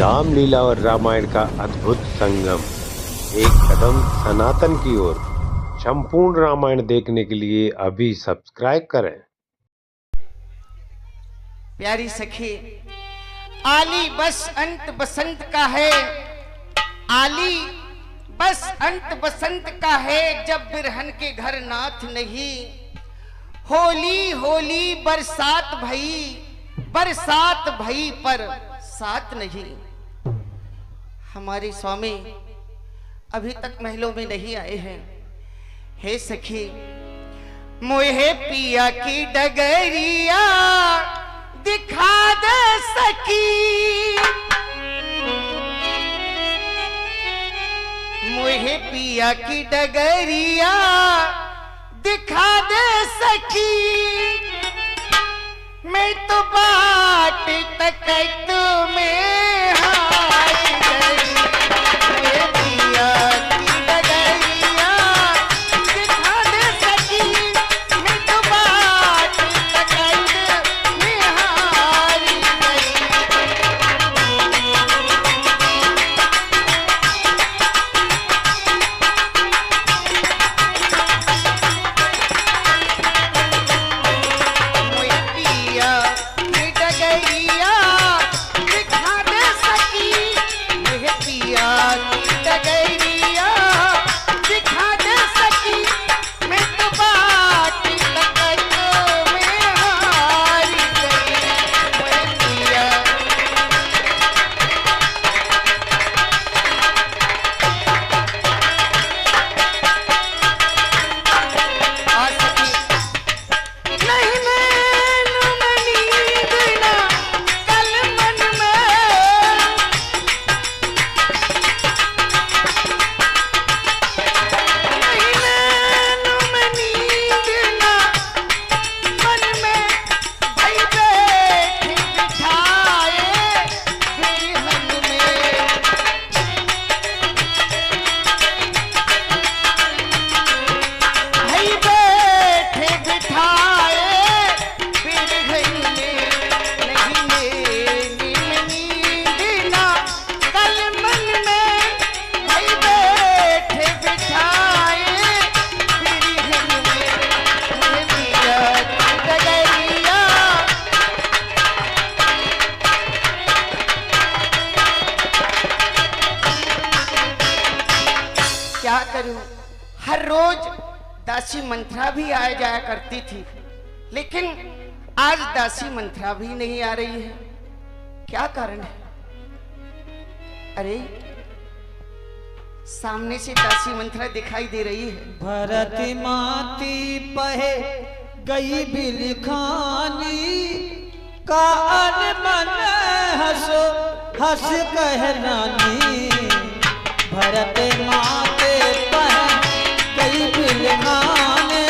रामलीला और रामायण का अद्भुत संगम, एक कदम सनातन की ओर। संपूर्ण रामायण देखने के लिए अभी सब्सक्राइब करें। प्यारी सखी, आली बस अंत बसंत का है, आली बस अंत बसंत का है, जब बिरहन के घर नाथ नहीं। होली होली बरसात भई, बरसात भई पर साथ नहीं। हमारे स्वामी अभी तक महलों में नहीं आए हैं। हे सखी, मोहे पिया की डगरिया दिखा दे सखी, मोहे पिया की डगरिया दिखा दे सखी। मैं तो बाट तक तुम्हें हाय गई, मोहे पिया की डगरिया दिखा दे सखी। मैं तो बाट तक तुम्हें हाय गई। क्या करूं, हर रोज दासी मंत्रा भी आया जाया करती थी, लेकिन आज दासी मंत्रा भी नहीं आ रही है। क्या कारण है? अरे सामने से दासी मंत्रा दिखाई दे रही है। भरत माती पहे गई बिलखानी, का मन हसो हस कह रानी। भरत माते पहे गई बिलखानी,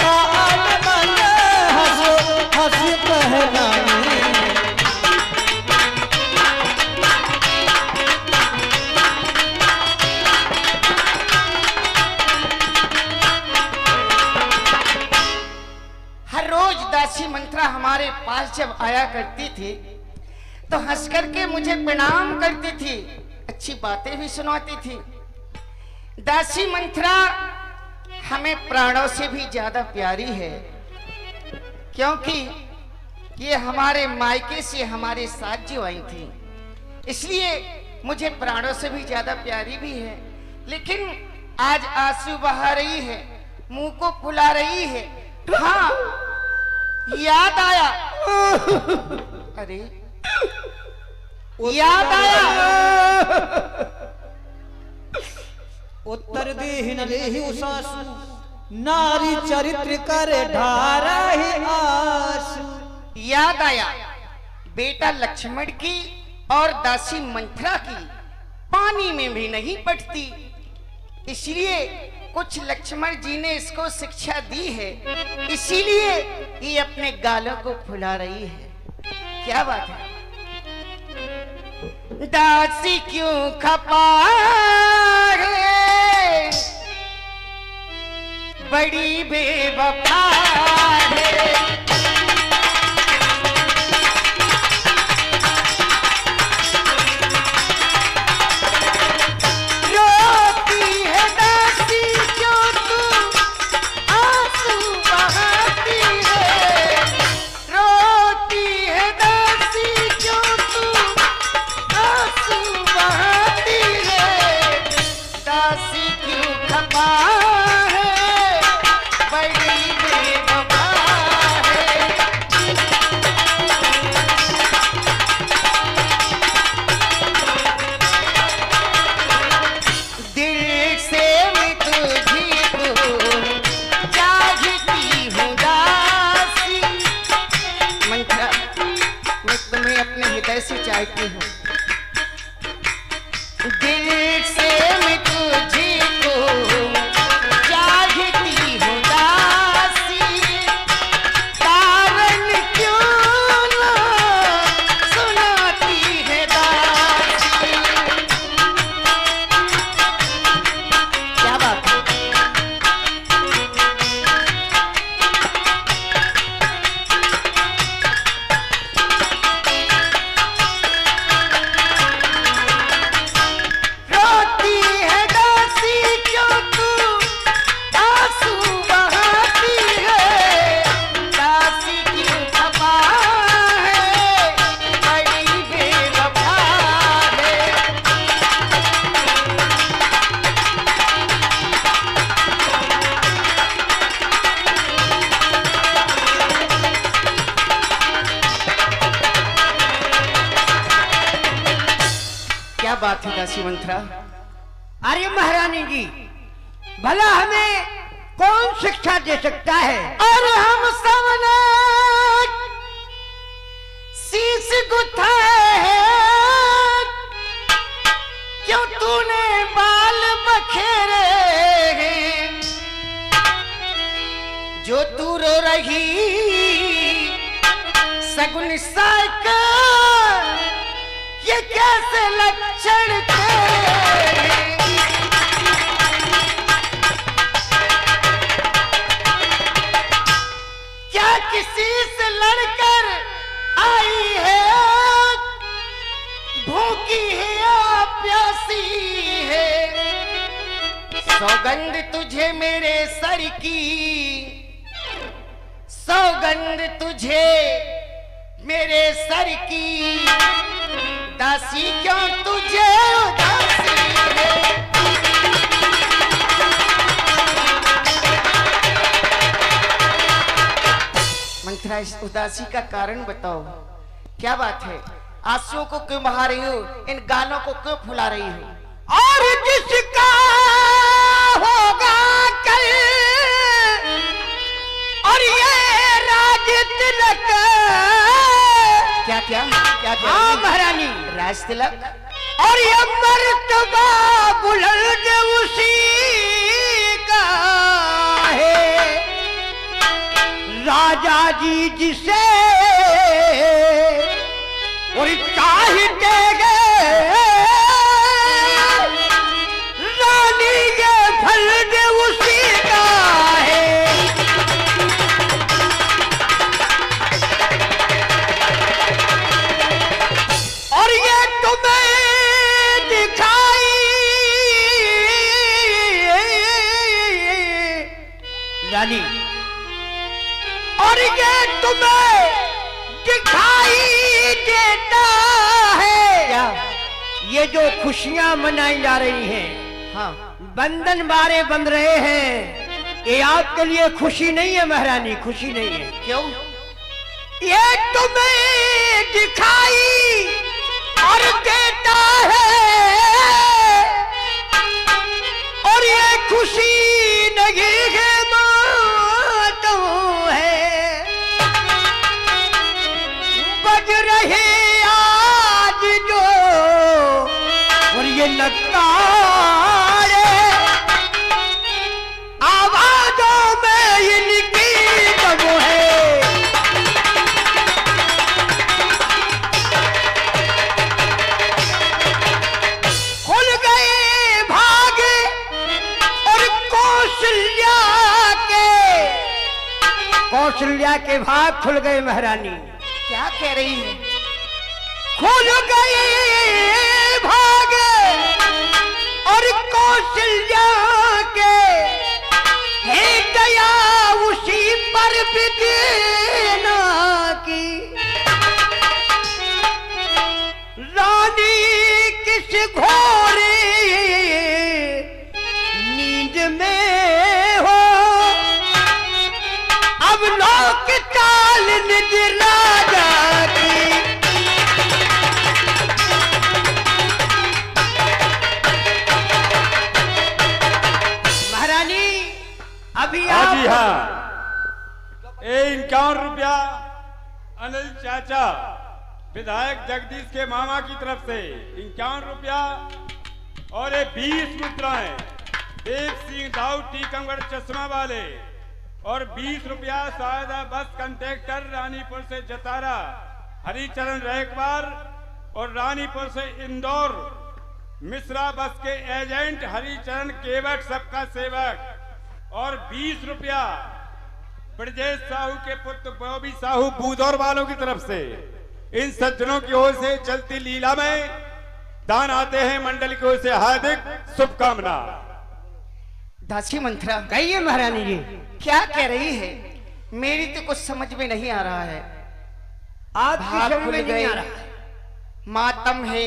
का मन हसो हस कह रानी। दासी मंत्रा हमारे पास जब आया करती थी तो हंस करके मुझे प्रणाम करती थी, अच्छी बातें भी सुनाती थी। दासी मंत्रा हमें प्राणों से भी ज्यादा प्यारी है, क्योंकि ये हमारे मायके से हमारे साथ जो आई थी, इसलिए मुझे प्राणों से भी ज्यादा प्यारी भी है। लेकिन आज आंसू बहा रही है, मुंह को फुला रही है। हाँ, याद आया। अरे याद आया। उत्तर दीन लेहि उसासु, नारी चरित्र करे ढारा ही आसु। याद आया बेटा लक्ष्मण की और दासी मंत्रा की पानी में भी नहीं पड़ती, इसलिए कुछ लक्ष्मण जी ने इसको शिक्षा दी है, इसीलिए ये अपने गालों को फुला रही है। क्या बात है? दासी क्यों खपा है, बड़ी बेवफा है। से चाहती हूँ, दिल से मैं तुझको चाहती हूँ दासी, कारण क्यों ना सुनाती है दासी। क्या बात है? रोती है दासी क्यों तू आंसू बहाती है, दासी क्यों खफा है, बड़ी बेवफा है। क्या बात है दासी मंत्रा? अरे महारानी जी, भला हमें कौन शिक्षा दे सकता है? और हम सबने शीश गुथा है, क्यों तूने बाल बखेरे हैं, जो तू रो रही सगुन साका, ये कैसे लक्षण तेरे हैं? क्या किसी से लड़कर आई है, भूखी है या प्यासी है, सौगंध तुझे मेरे सर की, सौगंध तुझे मेरे सर की, दासी क्यों तुझे उदासी है। मंत्रा, इस उदासी का कारण बताओ, क्या बात है? आंसुओं को क्यों बहा रही हो, इन गालों को क्यों फुला रही हो? और जिसका होगा कल, और ये राज तिलक। क्या क्या क्या क्या? हाँ महारानी, राज तिलक और ये मर्तबा बुलंद उसी का है, राजा जी जिसे और चाहते गए, रानी ये फल उसी का है। और ये तुम्हें दिखाई रानी, और ये तुम्हें दिखाई देता है क्या? ये जो खुशियां मनाई जा रही हैं, हाँ, बंधन बारे बंध रहे हैं, ये आपके लिए खुशी नहीं है महारानी, खुशी नहीं है। क्यों? ये तुम्हें दिखाई और देता है, और ये खुशी नहीं है मातम है, बज रहे आज जो और ये नगाड़े, आवाजों में इनकी दम है। खुल गए भागे और कौशल्या के भाग खुल गए महारानी। क्या कह रही है? खुल गए भागे और कौशल्या के, हे दया उसी पर भी देना की, रानी किस घोरे नींद में हो, अब लोक काल निज राजा की। महारानी अभी आप, जी हाँ, 51 रुपया अनिल चाचा विधायक जगदीश के मामा की तरफ से 51 रुपया और ये 20 मुद्राएं देव सिंह दाऊ टीकमगढ़ चश्मा वाले और 20 रुपया सायदा बस कंडक्टर रानीपुर से जतारा हरिचरण रैकवार और रानीपुर से इंदौर मिश्रा बस के एजेंट हरिचरण केवट सबका सेवक और 20 रुपया ब्रजेश साहू के पुत्र बॉबी साहू बूदौर वालों की तरफ से इन सज्जनों की ओर से चलती लीला में दान आते हैं। मंडल की ओर से हार्दिक शुभकामना। दासी मंत्रा कहिए महारानी जी। क्या कह रही है? मेरी तो कुछ समझ में नहीं आ रहा है। आपकी भाग समझ खुल में नहीं गई, आ रहा। मातम है,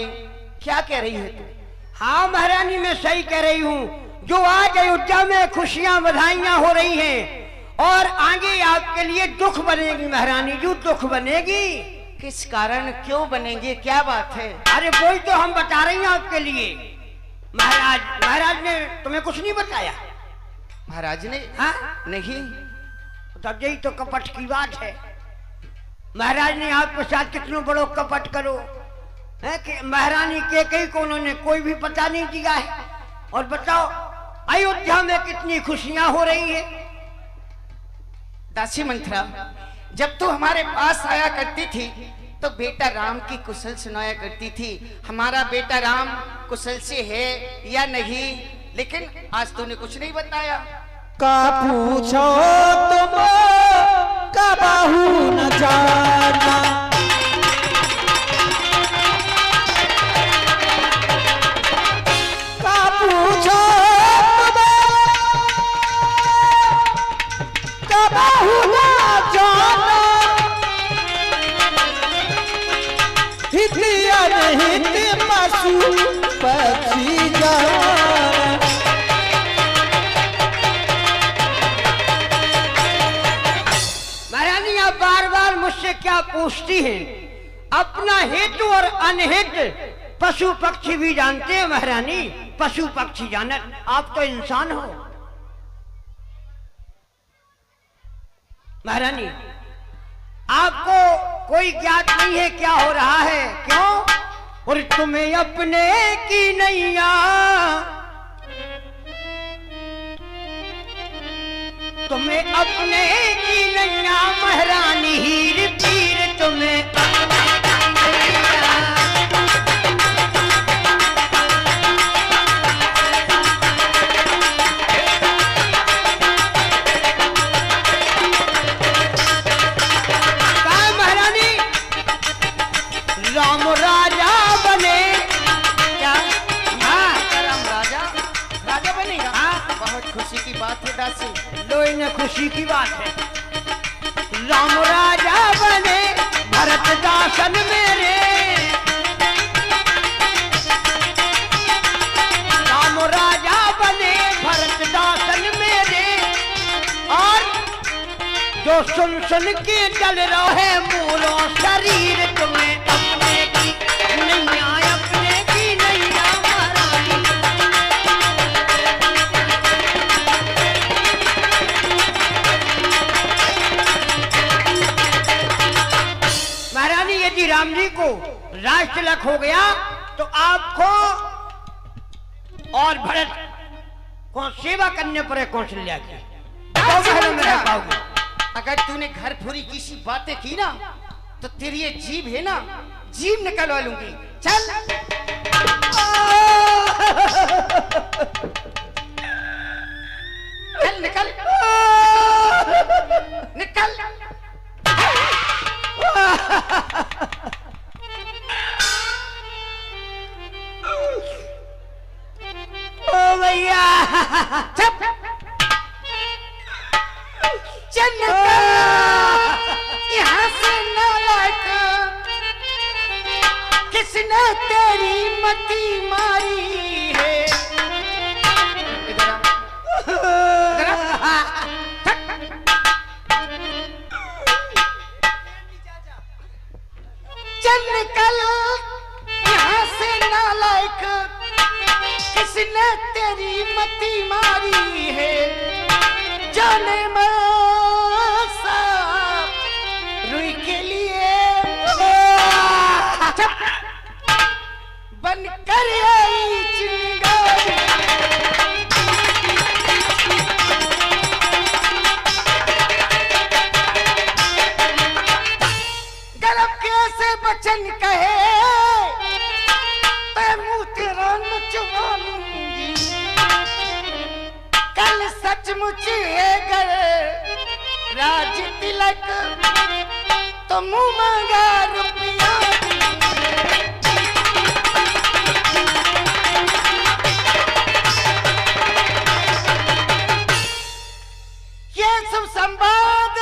क्या कह रही है तू? हाँ महारानी, मैं सही कह रही हूँ। जो आज अयोध्या में खुशियां बधाइयां हो रही हैं और आगे आपके लिए दुख बनेगी महारानी जी, दुख बनेगी। किस कारण, क्यों बनेंगे, क्या बात है? अरे वही तो हम बता रहे हैं आपके लिए। महाराज ने तुम्हें कुछ नहीं बताया? महाराज ने? हाँ नहीं। तब यही तो कपट की बात है। महाराज ने आपके साथ कितनों बड़ो कपट करो है कि महारानी के कई को उन्होंने कोई भी पता नहीं दिया है। और बताओ अयोध्या में कितनी खुशियां हो रही है। दासी मंत्रा, जब तू हमारे पास आया करती थी तो बेटा राम की कुशल सुनाया करती थी। हमारा बेटा राम कुशल से है या नहीं, लेकिन आज तूने कुछ नहीं बताया। का पूछो तुम कबहू न जाना, का पूछो तुम कबहू न जाना, हितिया नहीं पशु पक्षी जाना। बार बार मुझसे क्या पूछती हैं? अपना हित और अनहित पशु पक्षी भी जानते हैं महारानी। पशु पक्षी जानत, आप तो इंसान हो महारानी। आपको कोई ज्ञात नहीं है क्या हो रहा है? क्यों? और तुम्हें अपने की नैया, तुम्हें अपने की नैया महारानी हीर पीर, तुम्हें अपने की नैया। कहा महारानी राम राजा बने क्या? हाँ, राम राजा राजा बनेगा। हाँ, बहुत खुशी की बात है दासी। लोई ने खुशी की बात है। राम राजा बने भरत दासन मेरे, राम राजा बने भरत दासन मेरे। और जो सुन सुन के जल रहे मूलो शरीर, तुम्हें अपने की नैया, अपने की नैया महारानी। महारानी यदि राम जी को राज तिलक हो गया तो आपको और भरत को सेवा करने पर कौशल्या की तो महलों में रह पाओगे। अगर तूने घर पूरी किसी बातें की ना तो तेरी ये जीभ है ना, जीभ निकलवा लूंगी। चल चल निकल निकल। ओ भैया चुप। चल यहाँ से नालायक, किसने तेरी मती मारी है? इधर आ, इधर आ। चल निकल यहाँ से नालायक, किसने तेरी मती मारी है? जाने रुई के लिए बन कर आई चिंगारी। गरब कैसे बचन कहे मैं मुंह तेरा नचवा लूंगी। कल सचमुच है गए राज तिलक तो मुंह मांगा रुपया। ये सब संवाद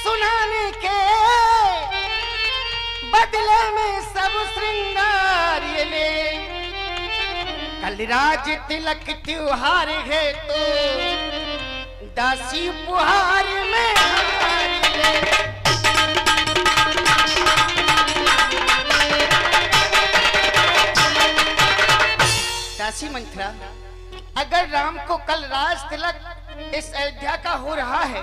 सुनाने के बदले में सब श्रृंगार ये ले। कल राज तिलक त्योहार है तो दासी पुहार में हार ले। दासी मंत्रा, अगर राम को कल राज तिलक इस अयोध्या का हो रहा है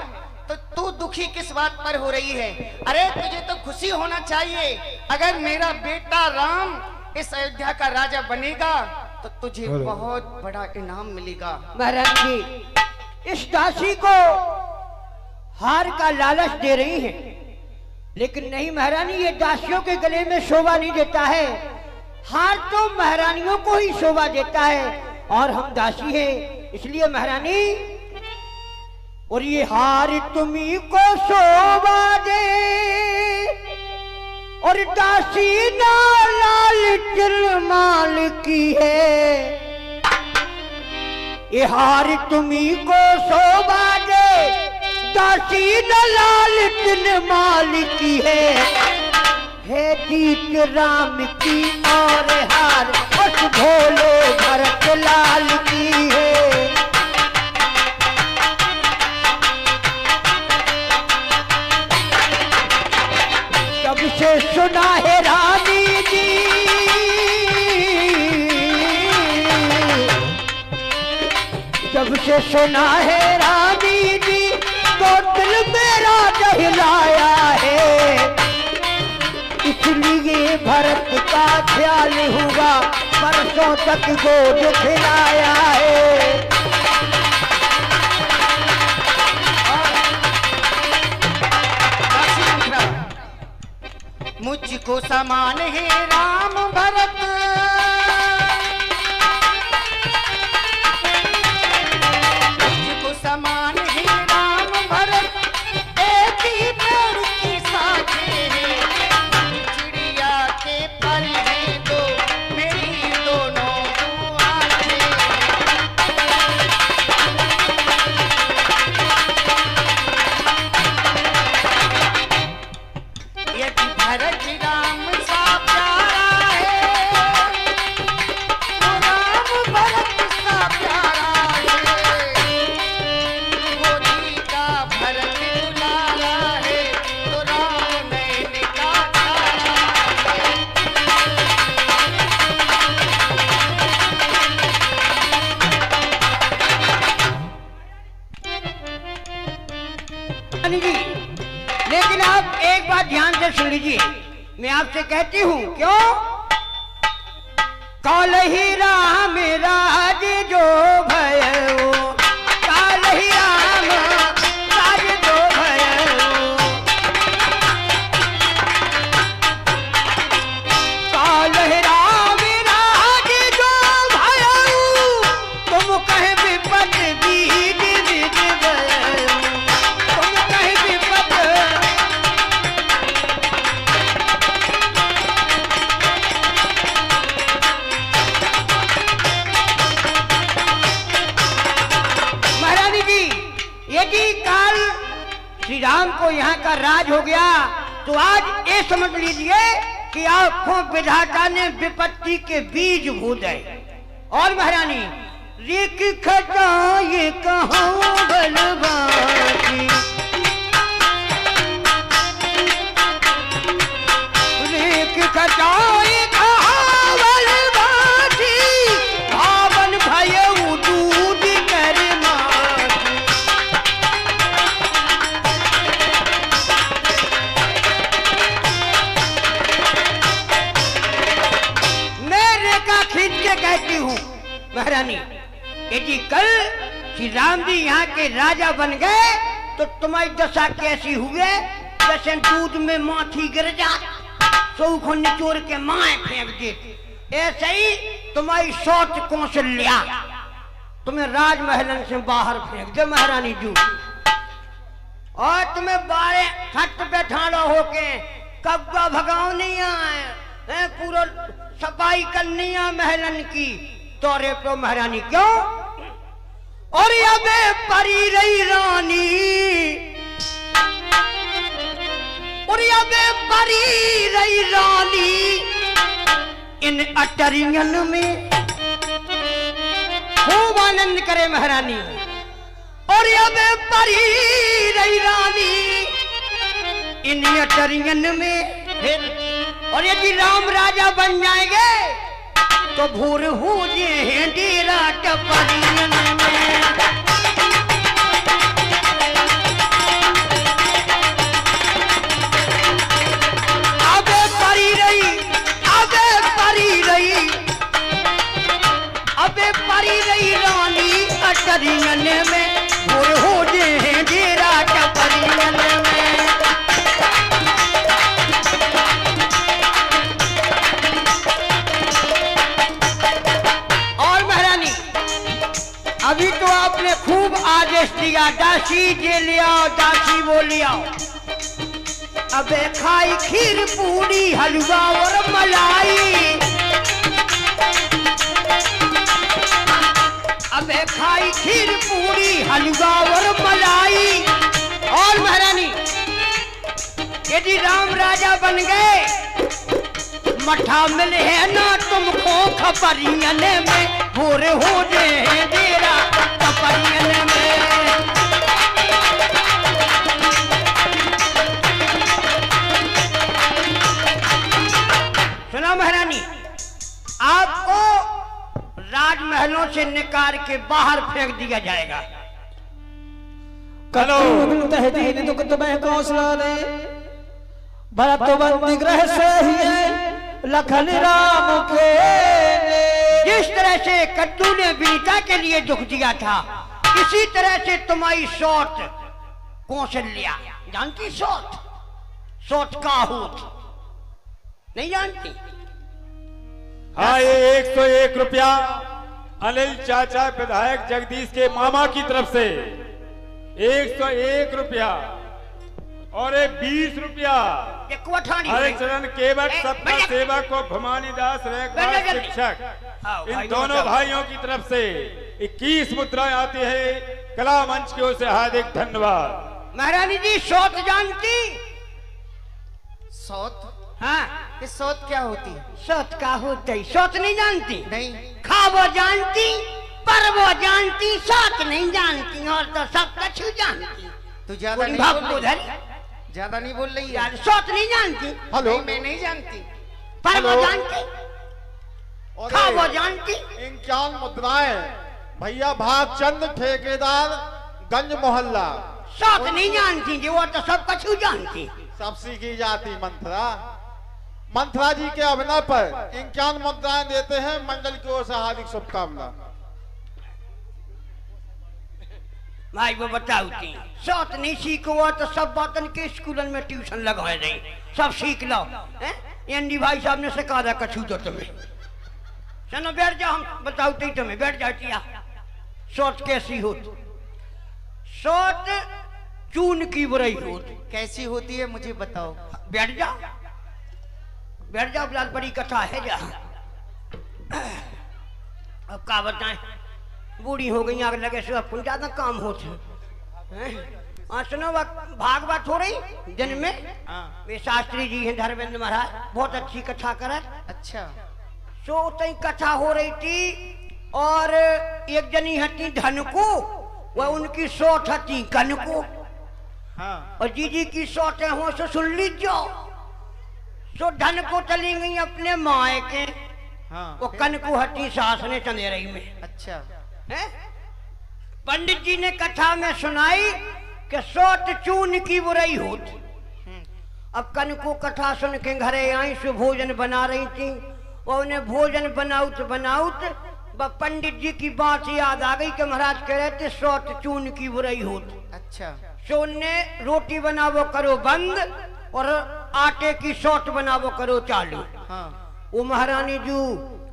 तो तू दुखी किस बात पर हो रही है? अरे तुझे तो खुशी होना चाहिए। अगर मेरा बेटा राम इस अयोध्या का राजा बनेगा तो तुझे बहुत बड़ा इनाम मिलेगा। महाराज जी, इस दासी को हार का लालच दे रही है, लेकिन नहीं महारानी, ये दासियों के गले में शोभा नहीं देता है। हार तो महारानियों को ही शोभा देता है और हम दासी हैं, इसलिए महारानी। और ये हार तुम्ही को शोभा दे और दासी ना लाल तिरमाल की है। ये हार तुम्ही को शोभा दे दासी ना लाल तिरमाल की है जीत राम की और हार उस भोले भरत लाल की है। जब से सुना है रानी जी, जब से सुना है रानी जी तो दिल मेरा दहलाया है। इसलिए भरत का ख्याल हुआ, बरसों तक गोद खिलाया है। मुझको समान है राम भरत, मुझको समान है राम भरत, एक ही पेड़ की शाखें हैं, चिड़िया के पर हैं दो मेरी दोनों आंखें। यदि भरत राम सा प्यारा है तो राम भरत सा प्यारा है। गोदी का भरत दुलारा है तो राम नैन का तारा है। रानी जी, लेकिन आप एक बात ध्यान से सुन लीजिए, मैं आपसे कहती हूँ क्यों? काल ही राम राज जो भयो, काल ही राम राज जो भयो, काल ही राम राज जो भयो, तुम कहे विपद बीज बीज भयो, तुम कहे विपद। महारानी जी, यदि काल श्री राम को यहाँ का राज हो गया तो आज ये समझ लीजिए कि आंखों विधाता ने विपत्ति के बीज बो गए। और महारानी, रिक खटाए कहाँ बलवानी, रिक खटाए कहाँ बलवानी, भावन भयउ दूध कर माटी। मेरे कहती हूँ महारानी, यदि कल श्री राम जी यहाँ के राजा बन गए तो तुम्हारी दशा कैसी हुए? जैसे दूध में माथी गिर जा, सौख निचोड़ के माए फेंक दे, ऐसे ही तुम्हारी सोच कौशल्या तुम्हें राजमहलन से बाहर फेंक दे महारानी जी। और तुम्हें बारे खट पे ठाड़ो होके कब्जा भगाओ नहीं आए, पूरा सफाई करनी है महलन की तोरे पे महारानी। क्यों? और अबे परी रही रानी, और अबे परी रही रानी इन अटरियन में खूब आनंद करे महारानी। और अबे परी रही रानी इन अटरियन में फिर, और यदि राम राजा बन जाएंगे तो भूर हो जे डेरा टपरियन में। अबे परी रही, अबे परी रही, अबे परी रही रानी अटरियन में, भूर हो जे डेरा टपरियन में। अभी तो आपने खूब आदेश दिया, दासी जे ले आओ, दासी वो ले आओ। अबे खाई खीर पूरी हलवा और मलाई, अबे खाई खीर पूरी हलवा और मलाई। और महारानी यदि राम राजा बन गए, मठा मिले है ना तुमको खपरियन में, भोर हो जे डेरा खपरियन में। सुना महारानी, आपको राजमहलों से निकाल के बाहर फेंक दिया जाएगा। तहदीन दुख तुम्हें कौशला दे, भरत बंदी ग्रह से ही है लखन राम के। जिस तरह से कद्दू ने बीता के लिए दुख दिया था, इसी तरह से तुम्हारी सोच कौशल्या, जानती सोच, सोच का होत नहीं जानती? हाँ, ये 101 रुपया अनिल चाचा विधायक जगदीश के मामा की तरफ से 101 रुपया और 20 रुपया हरिचरण केवट सबका सेवक को भवानी दास रैकवार शिक्षक, इन दोनों भाइयों की तरफ से 21 मुद्राएं आती है। कला मंच की ओर से हार्दिक धन्यवाद। महारानी जी सोच जानती? सौत? हाँ, ये सौत क्या होती है? सोच का होती, सोच नहीं जानती? नहीं। खा वो जानती, पर वो जानती, सोच नहीं जानती, और तो सब कुछ जानती। तू ज्यादा नहीं बोल रही, ज्यादा नहीं बोल रही है। सोच नहीं जानती? हेलो, मैं नहीं जानती, पर वो जानती, खा वो जानती। 51 मुद्राएं भैया भागचंद ठेकेदार गंज मोहल्ला। सोच नहीं जानती जी, वो तो सब कुछ जानती। सब सीखी जाती मंत्रा। मंत्रा जी के अभिनय पर 51 मुद्राएं देते हैं मंडल की ओर से हार्दिक शुभकामना। भाई वो बताऊती, सोच नहीं सीखो तो सब बातन के स्कूलन में ट्यूशन लगवाए नहीं, सब सीख लो। एनडी भाई साहब ने सिखा दिया कछू तो तुम्हें। चलो बैठ जाओ, हम बताऊती तुम्हें, बैठ जाती। सोच कैसी होती? सोच चून की बुराई होती। कैसी होती है मुझे बताओ। बैठ जाओ, बैठ जाओ, बिलाल बड़ी कथा है जा। अब क्या बताएं, बूढ़ी हो गई, आग लगे से अब ज्यादा काम होते। सुनो, भागवत हो रही दिन में, वे शास्त्री जी हैं धर्मेंद्र महाराज, बहुत अच्छी कथा करा। अच्छा। सो तई कथा हो रही थी, और एक जनी हती धन को, वह उनकी सोच हती कन को। हाँ। और जीजी की सोचें हो सो सुन लीजिए। सो धन को चली गई अपने माए के, हाँ। वो कन को हटी सास ने चंदेरई में। अच्छा है? पंडित जी ने कथा में सुनाई कि सोच चून की बुराई होती। अब कन को कथा सुन के घरे आई, सो भोजन बना रही थी, और उन्हें भोजन बनाउत बनाउत पंडित जी की बात याद आ गई कि महाराज कह रहे थे सौत चून की बुराई होती। अच्छा। सो उनने रोटी बनावो करो बंद और आटे की सौत बनावो करो चालू। हाँ। वो महारानी जू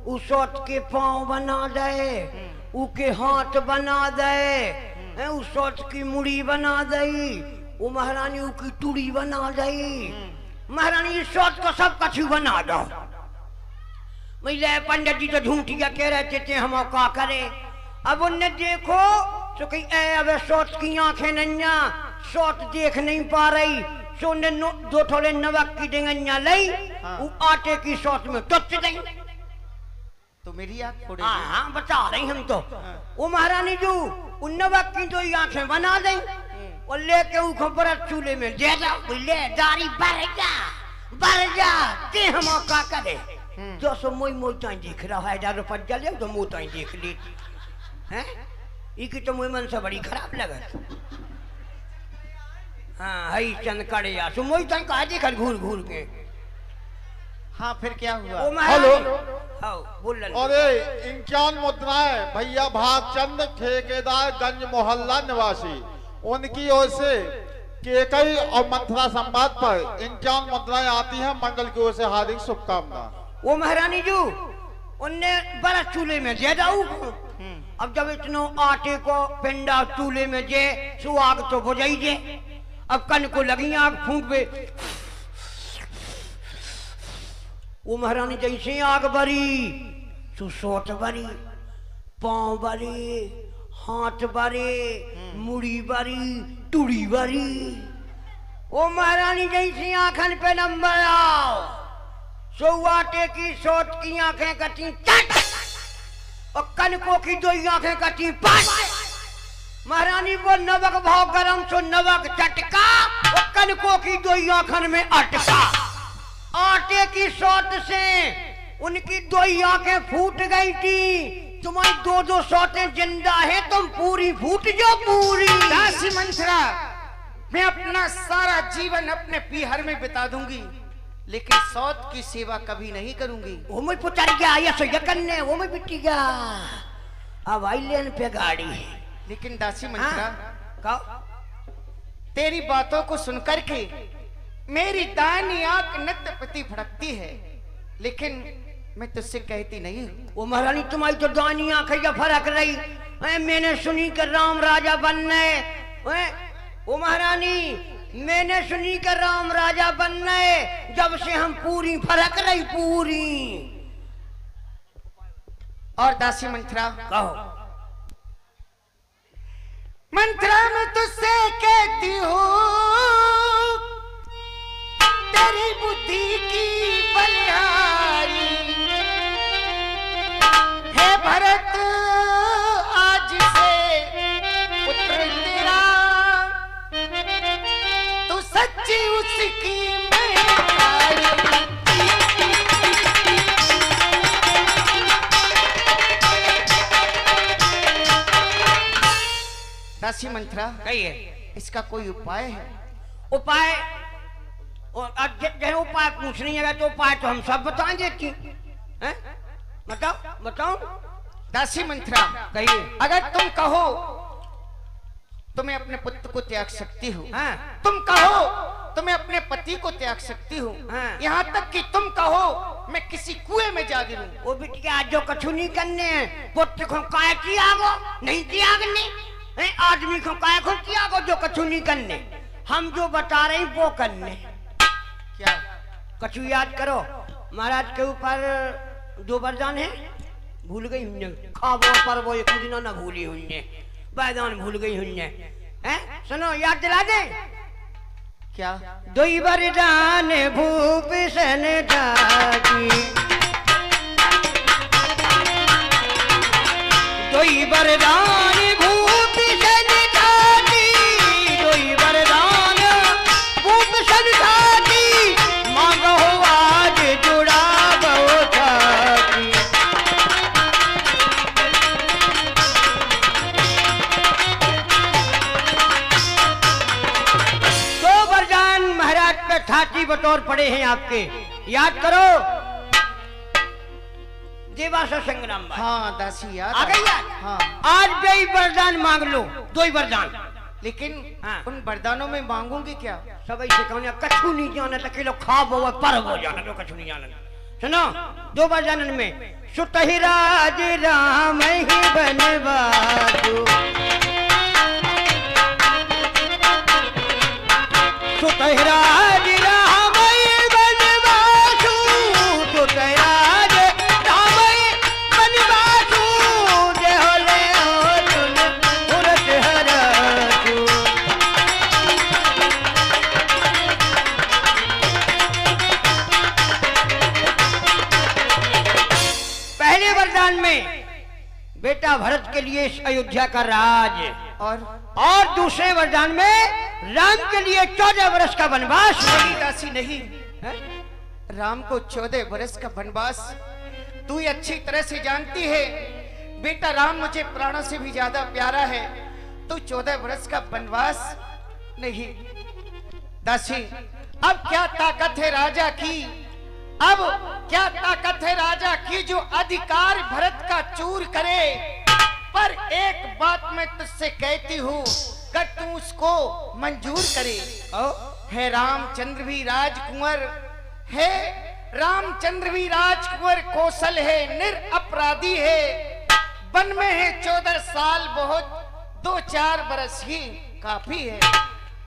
उस सौत के पांव बना दे, उके हाथ बना दे, उस सौत की मुड़ी बना दई, वो महारानी की तुड़ी बना दई। महारानी इस सौत को सब कछु बना दो। मिले पंडित जी तो झूठिया कह रहे थे हम का करे। अब उनने देखो तो कही अब सोच की आंखें नैया सोच देख नहीं पा रही। सो ने दो थोड़े नवक की डेंगैया लाई। हाँ। वो आटे की सोच में टच गई। तो मेरी आंख फोड़ेगी। हाँ बता रही हम तो। वो महारानी जो उन नवक की तो आंखें बना दी और लेके वो खबर चूल्हे में दे दो। बोले दारी बढ़ जा ते हम का करे। जो सो मोई मोई ताई देख रहा है डारो पर जले तो मुंह ताई देख ली हैं। इकी तो मोई मन से बड़ी खराब लगत। हाँ हई चंद कड़े या सो मोई ताई का देखल घूर घूर के। हाँ फिर क्या हुआ? हेलो। हाँ बोल। अरे 51 मुद्राएं भैया भागचंद ठेकेदार गंज मोहल्ला निवासी उनकी ओर से केकई और मंथरा संवाद पर 51 मुद्राएं आती हैं। मंडल की ओर से हार्दिक शुभकामना। वो महारानी जू उनने बड़ा चूल्हे में दे दाऊ। अब जब इतनो आटे को पिंडा चूल्हे में जे सो आग तो बुझाई जे। अब कन को लगी आग फूंक पे। वो महारानी जैसे आग बरी सो सोट बरी, पांव बरी, हाथ बरी, मुड़ी बरी, तुड़ी बरी। वो महारानी जैसी आंखन पे नंबर आओ सो आटे की सोट की आंखें कटी चट और कनकों की दो आंखें कटी पट। महारानी वो नवक भाव गरम सो नवक चटका और कनकों की दो आंखन में अटका। आटे की सोट से उनकी दो आंखें फूट गई थी। तुम्हारी दो दो सोटें जिंदा है तुम पूरी फूट जो पूरी। दासी मंथरा मैं अपना सारा जीवन अपने पीहर में बिता दूंगी लेकिन सौत की सेवा कभी नहीं करूंगी। वो मैं पुचार गया या सो यकन्ने वो मैं बिटी गया। अब आई लेन पे गाड़ी। लेकिन दासी मंथरा हाँ? तेरी बातों को सुनकर के मेरी दाहिनी आंख नित्य प्रति फड़कती है लेकिन मैं तुझसे कहती नहीं। वो महारानी तुम्हारी तो दाहिनी आंख या फरक रही। मैंने सुनी कि राम राजा बनने। वो महारानी मैंने सुनी कि राम राजा बनने जब से हम पूरी फरक रही पूरी। और दासी मंथरा कहो। मंथरा मैं तुझसे कहती हूँ तेरी बुद्धि की बलिहारी है भरत आज से पुत्र तेरा तू सच्ची उसकी दासी मंथरा कहिए इसका कोई उपाय है? उपाय और जब उपाय पूछनी है तो उपाय तो हम सब बता देती हैं। बताओ बताओ दासी मंथरा कहिए। अगर तुम कहो तो मैं अपने पुत्र को त्याग सकती हूँ। हाँ। तुम कहो तो मैं अपने पति को त्याग सकती हूँ। हाँ। यहाँ तक कि तुम कहो मैं किसी कुएं में जा गिरूं। वो बिटिया जो कछु नहीं करने पुत्र को काय त्यागो नहीं त्यागने आदमी को काय को त्यागो जो कछु नहीं करने। हम जो बता रहे हैं वो करने। क्या कछु याद करो महाराज के ऊपर 2 वरदान है भूल गई हुई खाबो पर वो एक दिन ना भूली हुई वरदान भूल गई हुई हैं। सुनो याद दिला दे। क्या 2 वरदान भूषण जागी 2 वरदान भूषण जागी 2 वरदान भूषण जागी मांगो आज जुड़ा बहुत छाती बतौर पड़े हैं आपके। याद करो देवासुर संग्राम भाई। हाँ दासी याद आ गई याद? हाँ आज दो ही वरदान मांग लो, 2 ही वरदान। लेकिन हाँ। उन वरदानों में मांगूंगी क्या? सब ऐसे कहने कछु नहीं जाना तो किलो खा वो पर हो जाना तो कछु नहीं जाना। सुनो 2 वरदान में सुतहि राज राम ही बनवासु, सुतहि राज राम ही बनवासु, सुतहि राज राम ही बनवासु, जय हो ले हो तुम पुरत हरसु। पहले वरदान में बेटा भरत के लिए इस अयोध्या का राज, और दूसरे वरदान में राम के लिए 14 वर्ष का वनवास। नहीं दासी नहीं, है? राम को 14 वर्ष का वनवास तू ही अच्छी तरह से जानती है। बेटा राम मुझे प्राणों से भी ज्यादा प्यारा है, तो 14 वर्ष का वनवास नहीं। दासी अब क्या ताकत है राजा की, अब क्या ताकत है राजा की जो अधिकार भरत का चूर करे। पर एक बात मैं तुझसे कहती हूँ, कर तू उसको मंजूर करे। है रामचंद्र भी राजकुंवर है, रामचंद्र भी राजकुंवर कौशल है, निरअपराधी है, वन में है 14 साल बहुत, 2-4 बरस ही काफी है।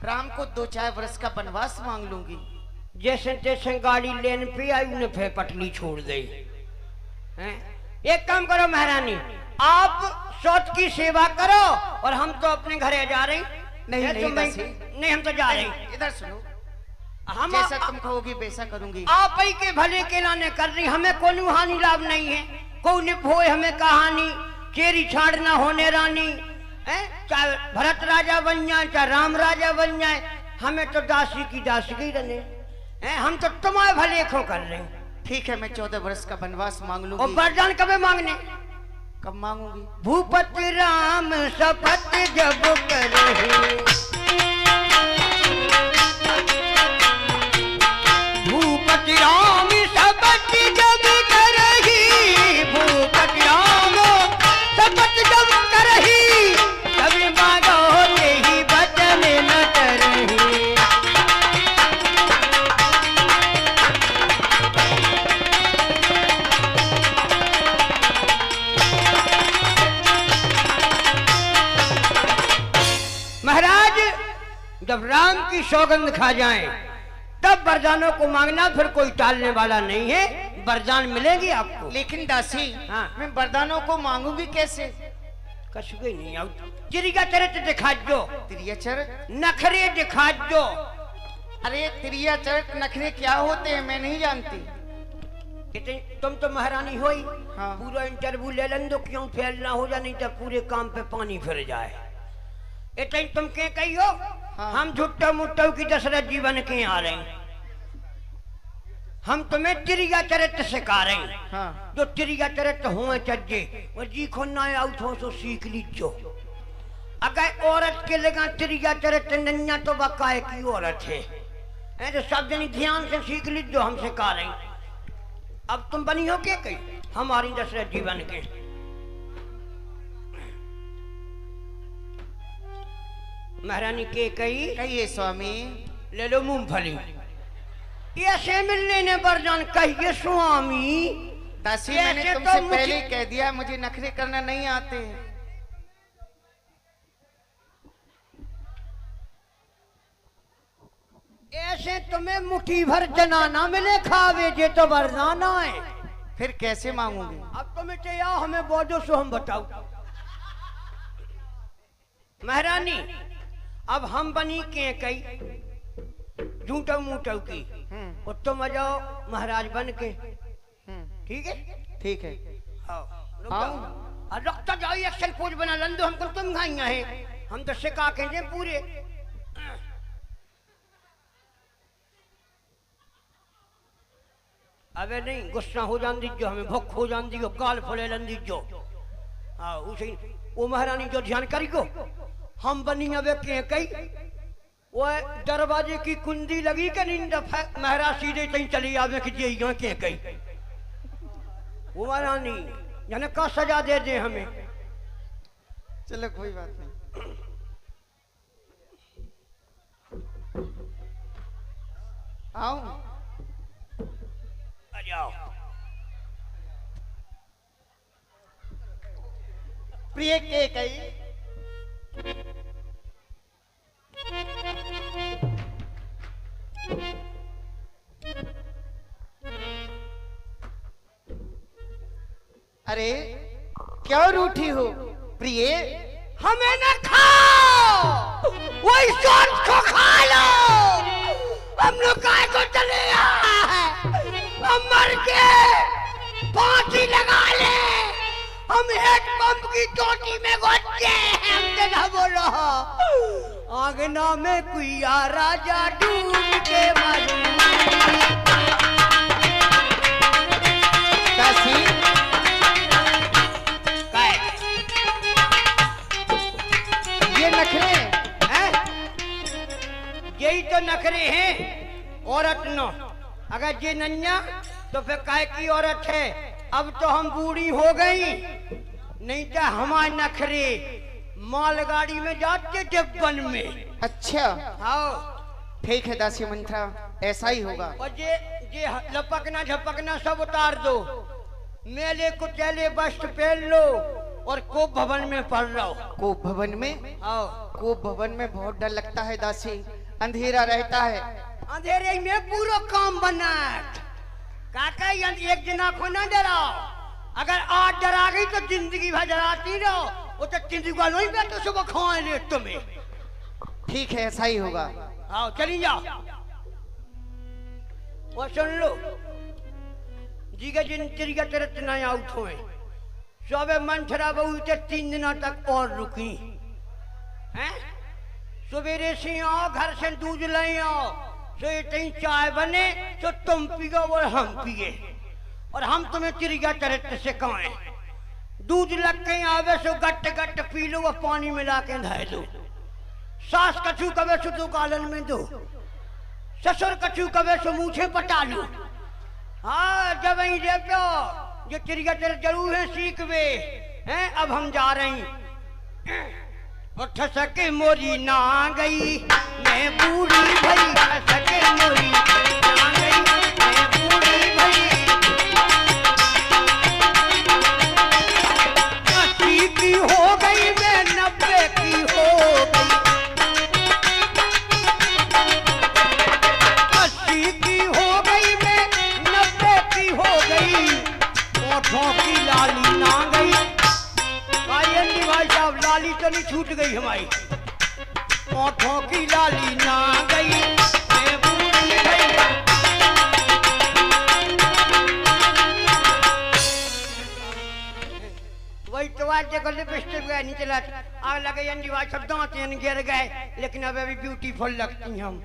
राम को 2-4 बरस का वनवास मांग लूंगी। जैसे तैसे गाड़ी लेन पे आई उन्हें फिर पटली छोड़ दे। एक काम करो महारानी, आप सौत की सेवा करो और हम तो अपने घरे जा रहे। नहीं नहीं हम तो जा रहे। इधर सुनो, हम जैसा तुम कहोगी वैसा करूंगी। आप ही के भले के लाने कर रही, हमें कोई हानि लाभ नहीं है, कोई भोय हमें कहानी चेरी छाड़ना होने रानी है। चाहे भरत राजा बन जाए चाहे राम राजा बन जाए, हमें तो दासी की दासी रहने, हम तो तुम्हारे भले को कर रहे हैं। ठीक है, मैं 14 वर्ष का वनवास मांग लूंगी। और वरदान कब मांगने? कब मांगूंगी? भूपति राम शपथ जब करही, भूपति राम शपथ जब करही, भूपति राम शपथ जब करही, तब मांगो यही बचन न करही। महाराज जब राम की सौगंध खा जाएं तब वरदानों को मांगना, फिर कोई टालने वाला नहीं है, वरदान मिलेगी आपको। लेकिन दासी हाँ। मैं वरदानों को मांगूंगी कैसे? कछु के नहीं आउ, चिरिया चरित्र दिखा दो, त्रिया चरित नखरे दिखा दो। अरे त्रिया चरित नखरे क्या होते हैं मैं नहीं जानती। तुम तो महारानी होई, हाँ। पूरा इंटरव्यू ले लें दो, क्यों फेल ना हो जाए, नहीं तो पूरे काम पे पानी फिर जाए। इतने तुम क्या कही हो? हाँ। हम झुट्टो मुट्टो की दशरथ जीवन के आ रहे हैं, हम तुम्हें त्रिया चरित्र सिखा रहे हैं। हाँ। जो त्रिया चरित्र हुए चज्जे वो जी खो ना आउट हो तो सीख लीजो। अगर औरत के लगा त्रिया चरित्र नन्या तो बकाए की औरत है, तो सब जनी ध्यान से सीख लीजो, हम सिखा रहे हैं। अब तुम बनी हो क्या कही हमारी दशरथ जीवन के? महारानी के कही कहिए स्वामी। ले लो मूंगफली, ऐसे मिलने ने वरदान कहिए स्वामी। दासी ऐसे मैंने तो तुमसे मुझे- पहले ही कह दिया मुझे नखरे करना नहीं आते। ऐसे तुम्हें मुट्ठी भर जनाना मिले खावे जे तो वरदान आए। फिर कैसे मांगूंगी? अब तुम्हें चाहिए हमें बोझो सो हम बताओ। महारानी अब हम बनी के कई झूठो मूठो की, और तुम आ जाओ महाराज बन के। ठीक है ठीक है। रखता जाओ एक्शन पोज बना लंदो, हमको तुम खाइया है, हम तो सिखा के पूरे। अबे नहीं गुस्सा हो जान दीजो, हमें भूख हो जान दीजो, गाल फुले लन दीजो। हाँ उसे वो महारानी जो ध्यान करी को हम बनी अबे के कई वो दरवाजे की कुंडी लगी के नींद महाराज सीधे कहीं चली आवे कि ये यहाँ के कई वो रानी जाने का सजा दे दे हमें। चलो कोई बात नहीं। आओ आ जाओ। प्रिय के कई अरे क्यों रूठी हो प्रिय? हमें न खाओ, वही सोच को खा लो। हम लोग काय को चले है, हम मर के फांसी लगा ले। हम एक पंप की चोटी में घुस हैं, हमसे ना बोलो। आंगना में कुइया राजा डूब के मरू। दासी ये नखरे हैं? यही तो नखरे हैं औरत नो। अगर ये नन्या तो फिर काय की औरत है। अब तो हम बूढ़ी हो गई, नहीं तो हमारे नखरे मालगाड़ी में जाते डिब्बन में। अच्छा आओ ठीक है दासी मंत्रा, ऐसा ही होगा। और ये लपकना झपकना सब उतार दो। मेले कुचैले वस्त्र पहन लो और कोप भवन में पढ़ रहो। कोप भवन में? आओ। कोप भवन में बहुत डर लगता है दासी, अंधेरा रहता है। अंधेरे में पूरा काम बना। काका एक जना को ना डराओ। अगर आज डरा गई तो जिंदगी भर डराती रहो। वो तो जिंदगी वालों ही बैठो सुबह खाए ले तुम्हें। ठीक है ऐसा ही होगा। आओ चली जाओ। वो सुन लो जी का जिन चिड़िया तरत ना आउट हुए। सुबह मंथरा बहू से 3 दिनों तक और रुकी हैं। सवेरे से आओ, घर से दूध ले आओ, तो इतनी चाय बने तो तुम पियो और हम पिए, और हम तुम्हें चिड़िया तरत से खाएं। दूध लग के आवे सो गट गट पी लो और पानी मिला के धै दो। सास कछू कवे सो दो गालन में दो। ससुर कछू कवे सो मूछे पटा लो। हाँ जब ही दे प्यो जो चिड़िया तरत जरूर है सीख वे हैं। अब हम जा रही उठ सके मोरी ना गई, मैं बूढ़ी भई। उठ सके मोरी ना गई, मैं बूढ़ी भई। 80 की हो गई, मैं 90 की हो गई। 80 की हो गई, मैं 90 की हो गई। ओठों की लाली ना गई। भाई साहब लाली तो नहीं छूट गई हमारी। ओठों की लाली ना गई, मैं बूढ़ी भई। वही तो आज देखो लिपस्टिक गया नहीं चला। आग लगे अंडी भाई सब दांत गिर गए, लेकिन अब अभी ब्यूटीफुल लगती हम।